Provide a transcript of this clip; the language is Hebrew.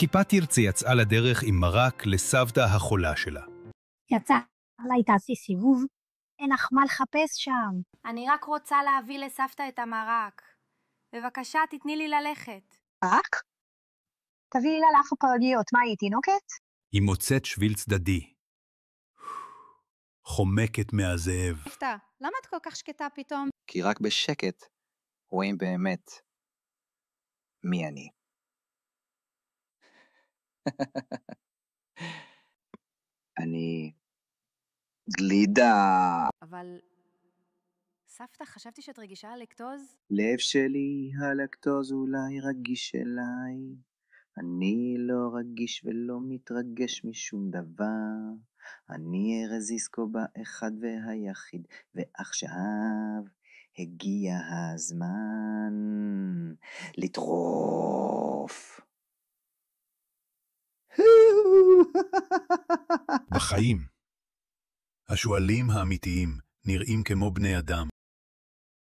כיפה תרצי יצאה לדרך עם מרק לסבתא החולה שלה. יצא, אולי תעשי סיבוב, אין לך מה לחפש שם. אני רק רוצה להביא לסבתא את המרק. בבקשה, תתני לי ללכת. רק? תביאי לה לך פרגיות, מה היא תינוקת? היא מוצאת שביל צדדי. חומקת מהזאב. סבתא, למה את כל כך שקטה פתאום? כי רק בשקט רואים באמת מי אני. אני גלידה. אבל... סבתא, חשבתי שאת רגישה ללקטוז? לב שלי הלקטוז אולי רגיש אליי. אני לא רגיש ולא מתרגש משום דבר. אני ארז איסקובה אחד והיחיד, ועכשיו הגיע הזמן לטרוף. בחיים. השואלים האמיתיים נראים כמו בני אדם.